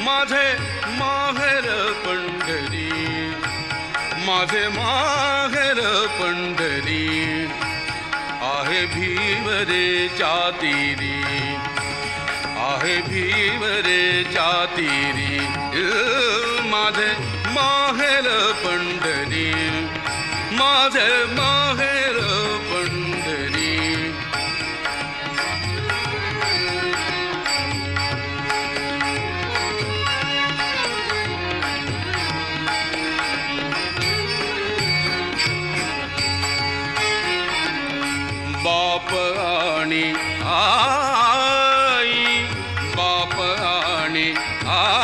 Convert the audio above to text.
माझे माहेर पंढरी, माझे माहेर पंढरी, आहे भीवरेच्या तीरी, आहे भीवरेच्या तीरी, माझे माहेर पंढरी, माझे माहेर पंढरी. बाप आणि आई, बाप आणि आई,